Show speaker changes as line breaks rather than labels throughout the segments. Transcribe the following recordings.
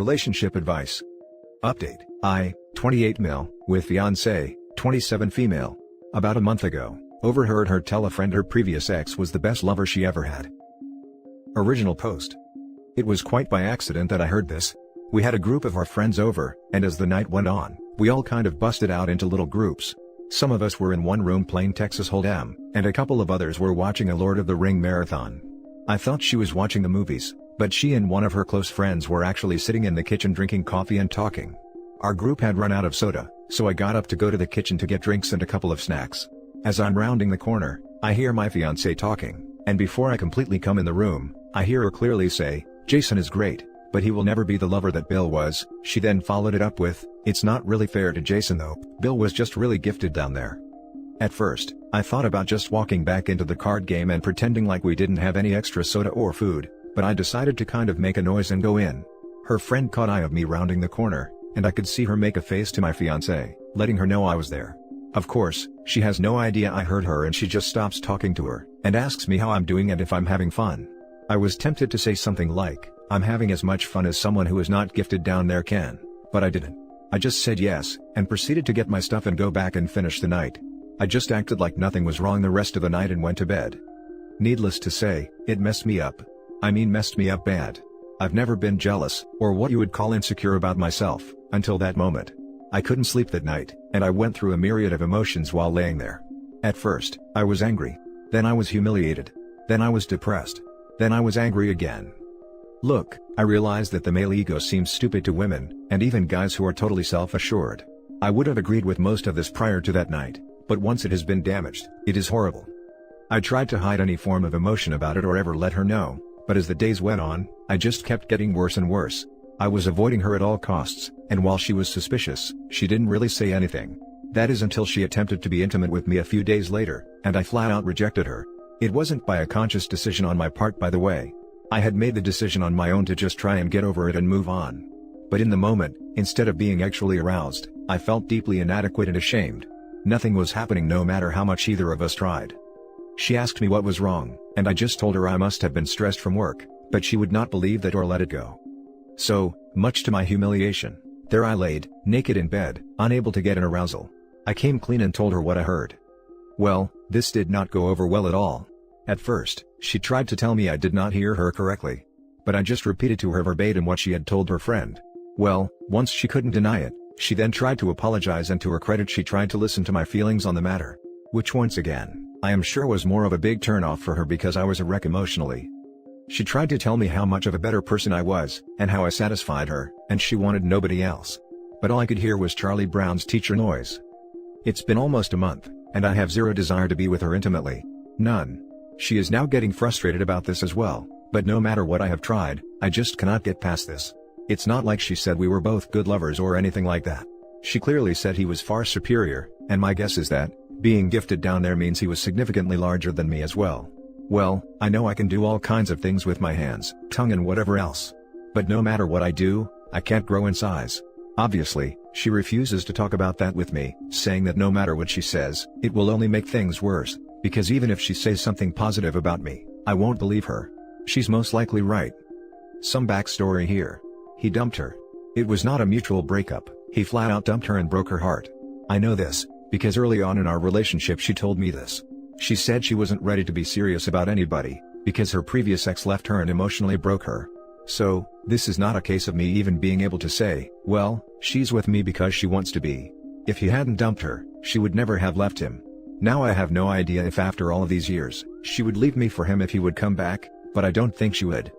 Relationship advice. Update. I, 28 male, with fiancé, 27 female. About a month ago, overheard her tell a friend her previous ex was the best lover she ever had. Original post. It was quite by accident that I heard this. We had a group of our friends over, and as the night went on, we all kind of busted out into little groups. Some of us were in one room playing Texas Hold'em, and a couple of others were watching a Lord of the Ring marathon. I thought she was watching the movies, but she and one of her close friends were actually sitting in the kitchen drinking coffee and talking. Our group had run out of soda, so I got up to go to the kitchen to get drinks and a couple of snacks. As I'm rounding the corner, I hear my fiancée talking, and before I completely come in the room, I hear her clearly say, "Jason is great, but he will never be the lover that Bill was." She then followed it up with, "It's not really fair to Jason though, Bill was just really gifted down there." At first, I thought about just walking back into the card game and pretending like we didn't have any extra soda or food, but I decided to kind of make a noise and go in. Her friend caught eye of me rounding the corner, and I could see her make a face to my fiancé, letting her know I was there. Of course, she has no idea I heard her and she just stops talking to her, and asks me how I'm doing and if I'm having fun. I was tempted to say something like, "I'm having as much fun as someone who is not gifted down there can," but I didn't. I just said yes, and proceeded to get my stuff and go back and finish the night. I just acted like nothing was wrong the rest of the night and went to bed. Needless to say, it messed me up. I mean messed me up bad. I've never been jealous, or what you would call insecure about myself, until that moment. I couldn't sleep that night, and I went through a myriad of emotions while laying there. At first, I was angry. Then I was humiliated. Then I was depressed. Then I was angry again. Look, I realize that the male ego seems stupid to women, and even guys who are totally self-assured. I would have agreed with most of this prior to that night, but once it has been damaged, it is horrible. I tried to hide any form of emotion about it or ever let her know, but as the days went on, I just kept getting worse and worse. I was avoiding her at all costs, and while she was suspicious, she didn't really say anything. That is until she attempted to be intimate with me a few days later, and I flat out rejected her. It wasn't by a conscious decision on my part, by the way. I had made the decision on my own to just try and get over it and move on. But in the moment, instead of being actually aroused, I felt deeply inadequate and ashamed. Nothing was happening no matter how much either of us tried. She asked me what was wrong, and I just told her I must have been stressed from work, but she would not believe that or let it go. So, much to my humiliation, there I laid, naked in bed, unable to get an arousal. I came clean and told her what I heard. Well, this did not go over well at all. At first, she tried to tell me I did not hear her correctly. But I just repeated to her verbatim what she had told her friend. Well, once she couldn't deny it, she then tried to apologize, and to her credit she tried to listen to my feelings on the matter. Which once again, I am sure was more of a big turn-off for her because I was a wreck emotionally. She tried to tell me how much of a better person I was, and how I satisfied her, and she wanted nobody else. But all I could hear was Charlie Brown's teacher noise. It's been almost a month, and I have zero desire to be with her intimately. None. She is now getting frustrated about this as well, but no matter what I have tried, I just cannot get past this. It's not like she said we were both good lovers or anything like that. She clearly said he was far superior, and my guess is that, being gifted down there means he was significantly larger than me as well. Well, I know I can do all kinds of things with my hands, tongue and whatever else. But no matter what I do, I can't grow in size. Obviously, she refuses to talk about that with me, saying that no matter what she says, it will only make things worse, because even if she says something positive about me, I won't believe her. She's most likely right. Some backstory here. He dumped her. It was not a mutual breakup, he flat out dumped her and broke her heart. I know this, because early on in our relationship she told me this. She said she wasn't ready to be serious about anybody, because her previous ex left her and emotionally broke her. So, this is not a case of me even being able to say, well, she's with me because she wants to be. If he hadn't dumped her, she would never have left him. Now I have no idea if after all of these years, she would leave me for him if he would come back, but I don't think she would.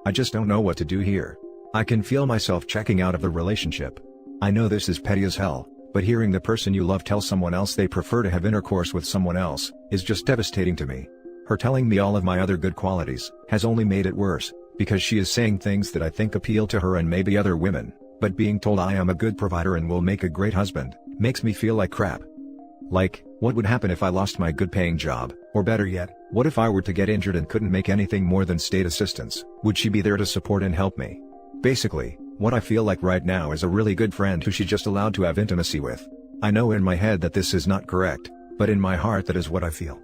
I just don't know what to do here. I can feel myself checking out of the relationship. I know this is petty as hell, but hearing the person you love tell someone else they prefer to have intercourse with someone else, is just devastating to me. Her telling me all of my other good qualities, has only made it worse, because she is saying things that I think appeal to her and maybe other women, but being told I am a good provider and will make a great husband, makes me feel like crap. Like, what would happen if I lost my good-paying job, or better yet, what if I were to get injured and couldn't make anything more than state assistance? Would she be there to support and help me? Basically, what I feel like right now is a really good friend who she just allowed to have intimacy with. I know in my head that this is not correct, but in my heart that is what I feel.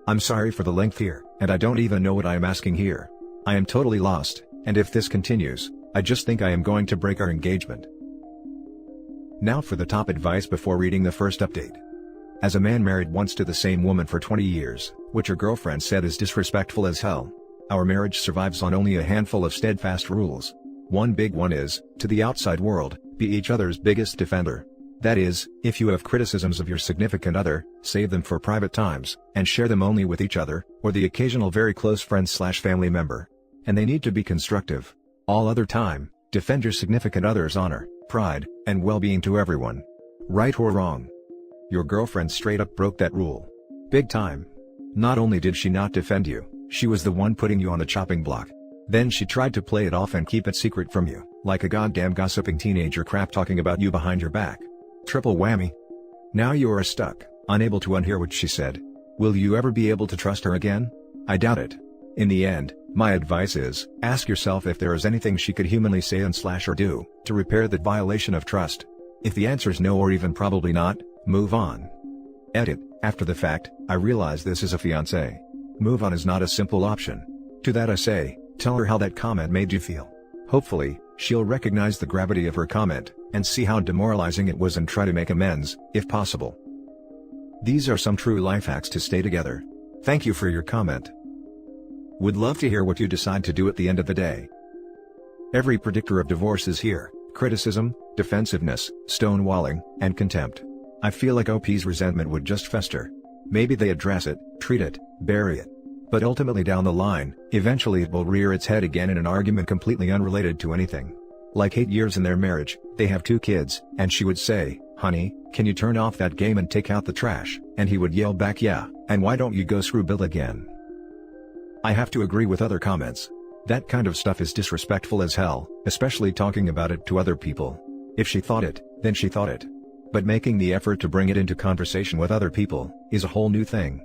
I'm sorry for the length here, and I don't even know what I am asking here. I am totally lost, and if this continues, I just think I am going to break our engagement. Now for the top advice before reading the first update. As a man married once to the same woman for 20 years, which her girlfriend said is disrespectful as hell, our marriage survives on only a handful of steadfast rules. One big one is, to the outside world, be each other's biggest defender. That is, if you have criticisms of your significant other, save them for private times, and share them only with each other, or the occasional very close friend/family member. And they need to be constructive. All other time, defend your significant other's honor, pride, and well-being to everyone. Right or wrong. Your girlfriend straight up broke that rule. Big time. Not only did she not defend you, she was the one putting you on the chopping block. Then she tried to play it off and keep it secret from you, like a goddamn gossiping teenager crap talking about you behind your back. Triple whammy. Now you are stuck, unable to unhear what she said. Will you ever be able to trust her again? I doubt it. In the end, my advice is, ask yourself if there is anything she could humanly say and/or do, to repair that violation of trust. If the answer is no or even probably not, move on. Edit, after the fact, I realize this is a fiancé. Move on is not a simple option. To that I say, tell her how that comment made you feel. Hopefully, she'll recognize the gravity of her comment, and see how demoralizing it was and try to make amends, if possible. These are some true life hacks to stay together. Thank you for your comment. Would love to hear what you decide to do at the end of the day. Every predictor of divorce is here: criticism, defensiveness, stonewalling, and contempt. I feel like OP's resentment would just fester. Maybe they address it, treat it, bury it. But ultimately down the line, eventually it will rear its head again in an argument completely unrelated to anything. Like 8 years in their marriage, they have 2 kids, and she would say, "Honey, can you turn off that game and take out the trash?" And he would yell back, "Yeah, and why don't you go screw Bill again?" I have to agree with other comments. That kind of stuff is disrespectful as hell, especially talking about it to other people. If she thought it, then she thought it. But making the effort to bring it into conversation with other people, is a whole new thing.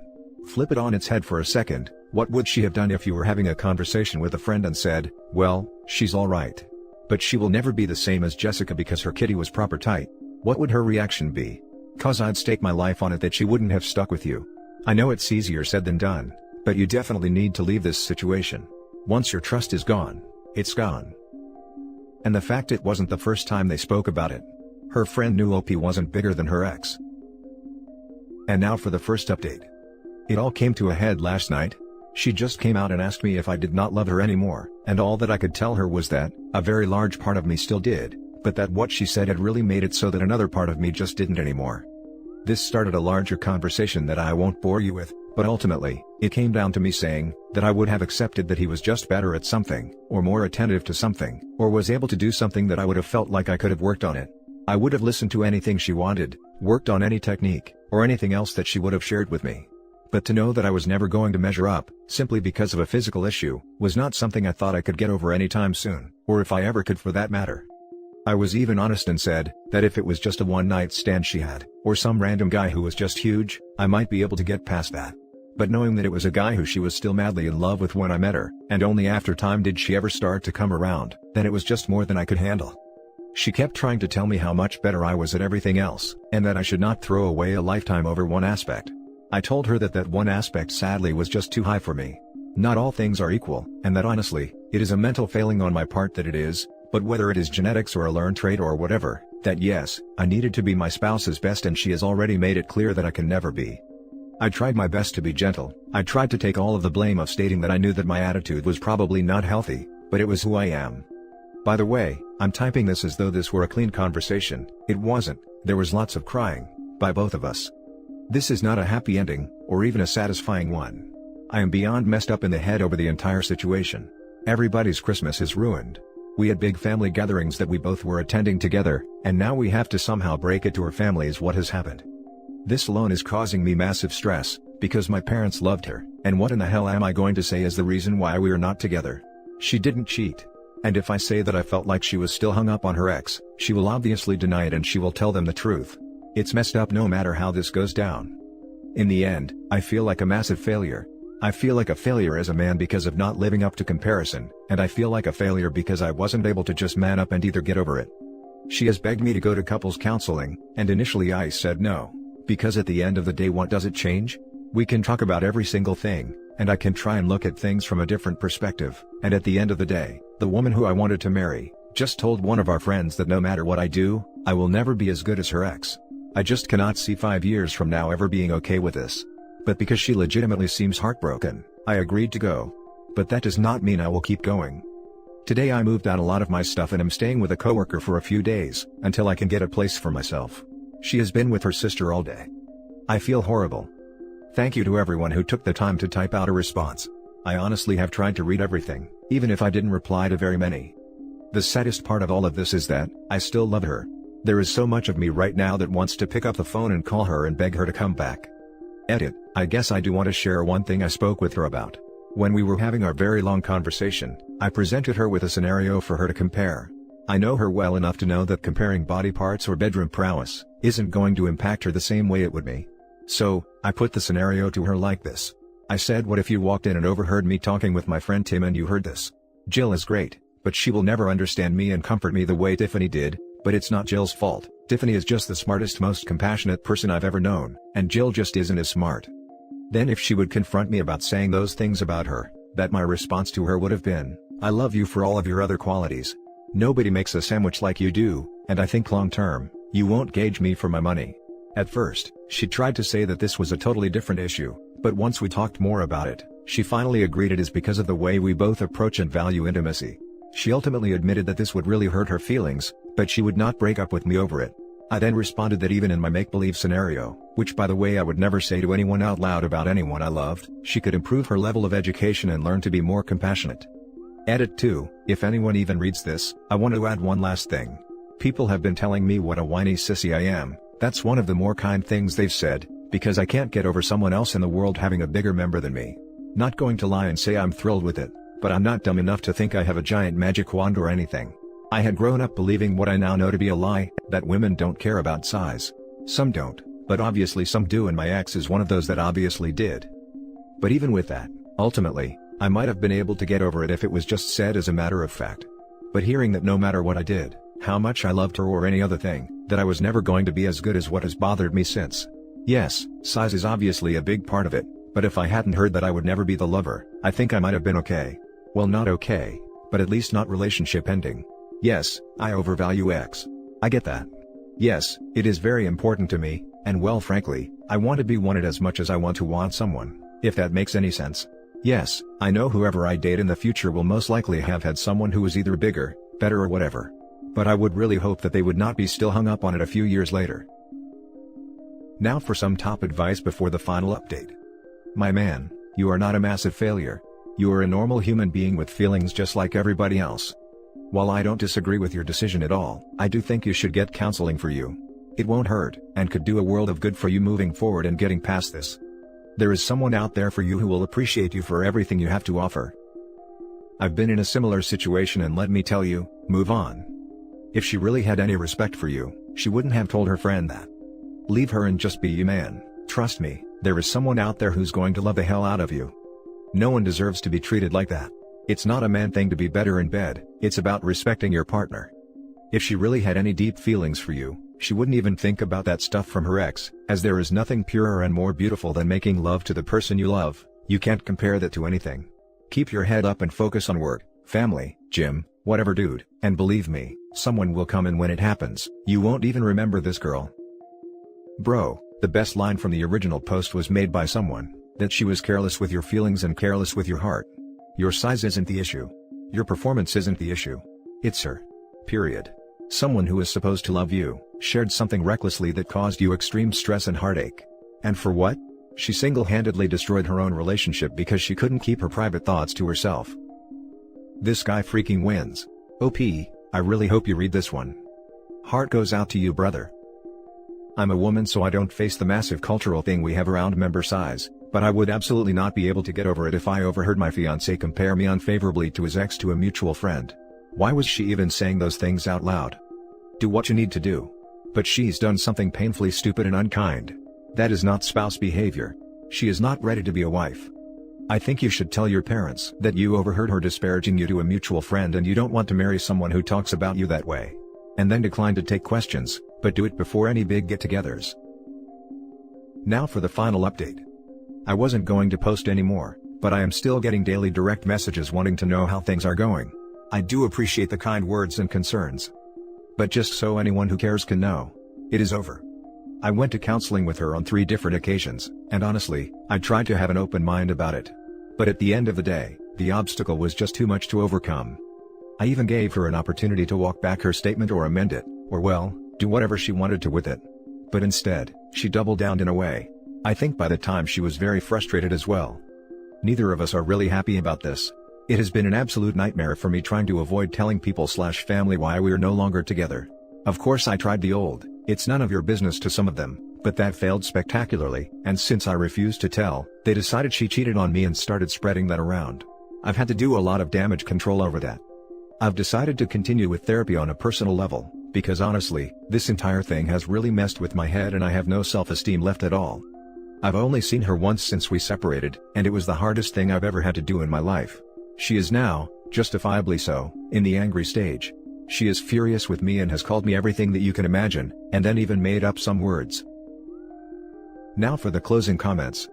Flip it on its head for a second. What would she have done if you were having a conversation with a friend and said, "Well, she's alright, but she will never be the same as Jessica because her kitty was proper tight"? What would her reaction be? 'Cause I'd stake my life on it that she wouldn't have stuck with you. I know it's easier said than done, but you definitely need to leave this situation. Once your trust is gone, it's gone. And the fact it wasn't the first time they spoke about it. Her friend knew OP wasn't bigger than her ex. And now for the first update. It all came to a head last night. She just came out and asked me if I did not love her anymore, and all that I could tell her was that, a very large part of me still did, but that what she said had really made it so that another part of me just didn't anymore. This started a larger conversation that I won't bore you with, but ultimately, it came down to me saying, that I would have accepted that he was just better at something, or more attentive to something, or was able to do something that I would have felt like I could have worked on it. I would have listened to anything she wanted, worked on any technique, or anything else that she would have shared with me. But to know that I was never going to measure up, simply because of a physical issue, was not something I thought I could get over anytime soon, or if I ever could for that matter. I was even honest and said, that if it was just a one-night stand she had, or some random guy who was just huge, I might be able to get past that. But knowing that it was a guy who she was still madly in love with when I met her, and only after time did she ever start to come around, then it was just more than I could handle. She kept trying to tell me how much better I was at everything else, and that I should not throw away a lifetime over one aspect. I told her that one aspect sadly was just too high for me. Not all things are equal, and that honestly, it is a mental failing on my part that it is, but whether it is genetics or a learned trait or whatever, that yes, I needed to be my spouse's best and she has already made it clear that I can never be. I tried my best to be gentle. I tried to take all of the blame of stating that I knew that my attitude was probably not healthy, but it was who I am. By the way, I'm typing this as though this were a clean conversation. It wasn't. There was lots of crying, by both of us. This is not a happy ending, or even a satisfying one. I am beyond messed up in the head over the entire situation. Everybody's Christmas is ruined. We had big family gatherings that we both were attending together, and now we have to somehow break it to her family is what has happened. This alone is causing me massive stress, because my parents loved her, and what in the hell am I going to say is the reason why we are not together? She didn't cheat. And if I say that I felt like she was still hung up on her ex, she will obviously deny it and she will tell them the truth. It's messed up no matter how this goes down. In the end, I feel like a massive failure. I feel like a failure as a man because of not living up to comparison, and I feel like a failure because I wasn't able to just man up and either get over it. She has begged me to go to couples counseling, and initially I said no. Because at the end of the day, what does it change? We can talk about every single thing, and I can try and look at things from a different perspective, and at the end of the day, the woman who I wanted to marry, Just told one of our friends that no matter what I do, I will never be as good as her ex. I just cannot see 5 years from now ever being okay with this. But because she legitimately seems heartbroken, I agreed to go. But that does not mean I will keep going. Today I moved out a lot of my stuff and am staying with a coworker for a few days, until I can get a place for myself. She has been with her sister all day. I feel horrible. Thank you to everyone who took the time to type out a response. I honestly have tried to read everything, even if I didn't reply to very many. The saddest part of all of this is that, I still love her. There is so much of me right now that wants to pick up the phone and call her and beg her to come back. Edit, I guess I do want to share one thing I spoke with her about. When we were having our very long conversation, I presented her with a scenario for her to compare. I know her well enough to know that comparing body parts or bedroom prowess isn't going to impact her the same way it would me. So, I put the scenario to her like this. I said, what if you walked in and overheard me talking with my friend Tim and you heard this? Jill is great, but she will never understand me and comfort me the way Tiffany did, but it's not Jill's fault. Tiffany is just the smartest, most compassionate person I've ever known, and Jill just isn't as smart. Then if she would confront me about saying those things about her, that my response to her would have been, I love you for all of your other qualities. Nobody makes a sandwich like you do, and I think long term, you won't gauge me for my money. At first, she tried to say that this was a totally different issue, but once we talked more about it, she finally agreed it is because of the way we both approach and value intimacy. She ultimately admitted that this would really hurt her feelings, but she would not break up with me over it. I then responded that even in my make-believe scenario, which by the way I would never say to anyone out loud about anyone I loved, she could improve her level of education and learn to be more compassionate. Edit 2, if anyone even reads this, I want to add one last thing. People have been telling me what a whiny sissy I am. That's one of the more kind things they've said, because I can't get over someone else in the world having a bigger member than me. Not going to lie and say I'm thrilled with it, but I'm not dumb enough to think I have a giant magic wand or anything. I had grown up believing what I now know to be a lie, that women don't care about size. Some don't, but obviously some do, and my ex is one of those that obviously did. But even with that, ultimately, I might have been able to get over it if it was just said as a matter of fact. But hearing that no matter what I did, how much I loved her or any other thing, that I was never going to be as good as what has bothered me since. Yes, size is obviously a big part of it, but if I hadn't heard that I would never be the lover, I think I might have been okay. Well, not okay, but at least not relationship ending. Yes, I overvalue X. I get that. Yes, it is very important to me, and well frankly, I want to be wanted as much as I want to want someone, if that makes any sense. Yes, I know whoever I date in the future will most likely have had someone who is either bigger, better or whatever. But I would really hope that they would not be still hung up on it a few years later. Now for some top advice before the final update. My man, you are not a massive failure. You are a normal human being with feelings just like everybody else. While I don't disagree with your decision at all, I do think you should get counseling for you. It won't hurt, and could do a world of good for you moving forward and getting past this. There is someone out there for you who will appreciate you for everything you have to offer. I've been in a similar situation, and let me tell you, move on. If she really had any respect for you, she wouldn't have told her friend that. Leave her and just be you, man. Trust me, there is someone out there who's going to love the hell out of you. No one deserves to be treated like that. It's not a man thing to be better in bed, it's about respecting your partner. If she really had any deep feelings for you, she wouldn't even think about that stuff from her ex, as there is nothing purer and more beautiful than making love to the person you love. You can't compare that to anything. Keep your head up and focus on work, family, gym, whatever, dude, and believe me, someone will come, and when it happens, you won't even remember this girl. Bro, the best line from the original post was made by someone, that she was careless with your feelings and careless with your heart. Your size isn't the issue. Your performance isn't the issue. It's her. Period. Someone who is supposed to love you, shared something recklessly that caused you extreme stress and heartache. And for what? She single-handedly destroyed her own relationship because she couldn't keep her private thoughts to herself. This guy freaking wins. OP, I really hope you read this one. Heart goes out to you, brother. I'm a woman, so I don't face the massive cultural thing we have around member size, but I would absolutely not be able to get over it if I overheard my fiancé compare me unfavorably to his ex to a mutual friend. Why was she even saying those things out loud? Do what you need to do. But she's done something painfully stupid and unkind. That is not spouse behavior. She is not ready to be a wife. I think you should tell your parents that you overheard her disparaging you to a mutual friend and you don't want to marry someone who talks about you that way. And then decline to take questions, but do it before any big get-togethers. Now for the final update. I wasn't going to post anymore, but I am still getting daily direct messages wanting to know how things are going. I do appreciate the kind words and concerns. But just so anyone who cares can know, it is over. I went to counseling with her on 3 different occasions, and honestly, I tried to have an open mind about it. But at the end of the day, the obstacle was just too much to overcome. I even gave her an opportunity to walk back her statement or amend it, or well, do whatever she wanted to with it. But instead, she doubled down in a way. I think by the time she was very frustrated as well. Neither of us are really happy about this. It has been an absolute nightmare for me trying to avoid telling people/family why we are no longer together. Of course I tried the old, "it's none of your business" to some of them, but that failed spectacularly, and since I refused to tell, they decided she cheated on me and started spreading that around. I've had to do a lot of damage control over that. I've decided to continue with therapy on a personal level, because honestly, this entire thing has really messed with my head and I have no self-esteem left at all. I've only seen her once since we separated, and it was the hardest thing I've ever had to do in my life. She is now, justifiably so, in the angry stage. She is furious with me and has called me everything that you can imagine, and then even made up some words. Now for the closing comments.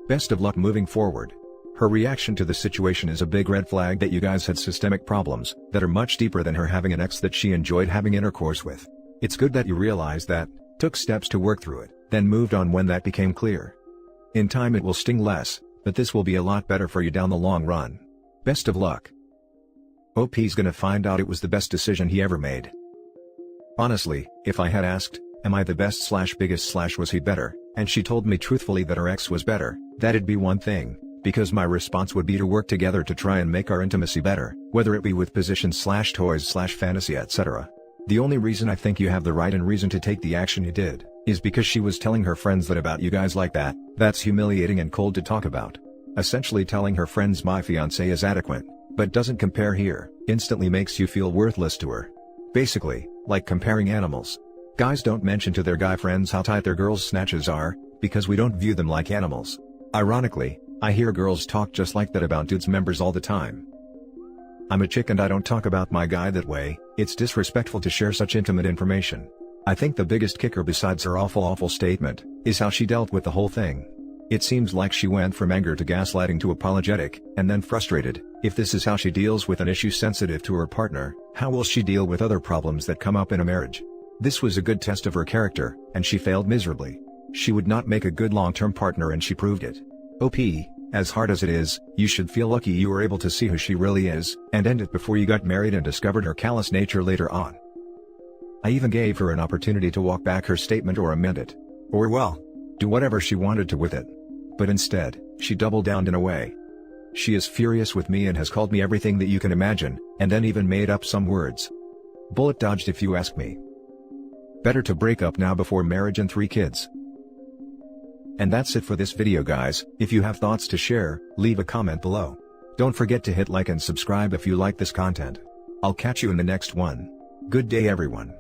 Best of luck moving forward. Her reaction to the situation is a big red flag that you guys had systemic problems, that are much deeper than her having an ex that she enjoyed having intercourse with. It's good that you realized that, took steps to work through it, then moved on when that became clear. In time it will sting less, but this will be a lot better for you down the long run. Best of luck. OP's gonna find out it was the best decision he ever made. Honestly, if I had asked, am I the best/biggest/was he better, and she told me truthfully that her ex was better, that'd be one thing, because my response would be to work together to try and make our intimacy better, whether it be with positions/toys/fantasy etc. The only reason I think you have the right and reason to take the action you did, is because she was telling her friends that about you guys like that. That's humiliating and cold to talk about. Essentially telling her friends my fiancé is adequate, but doesn't compare here, instantly makes you feel worthless to her. Basically, like comparing animals. Guys don't mention to their guy friends how tight their girls' snatches are, because we don't view them like animals. Ironically, I hear girls talk just like that about dudes' members all the time. I'm a chick and I don't talk about my guy that way. It's disrespectful to share such intimate information. I think the biggest kicker besides her awful statement, is how she dealt with the whole thing. It seems like she went from anger to gaslighting to apologetic, and then frustrated. If this is how she deals with an issue sensitive to her partner, how will she deal with other problems that come up in a marriage? This was a good test of her character, and she failed miserably. She would not make a good long-term partner and she proved it. OP, as hard as it is, you should feel lucky you were able to see who she really is, and end it before you got married and discovered her callous nature later on. I even gave her an opportunity to walk back her statement or amend it. Or well, do whatever she wanted to with it. But instead, she doubled down in a way. She is furious with me and has called me everything that you can imagine, and then even made up some words. Bullet dodged if you ask me. Better to break up now before marriage and 3 kids. And that's it for this video guys. If you have thoughts to share, leave a comment below. Don't forget to hit like and subscribe if you like this content. I'll catch you in the next one. Good day everyone.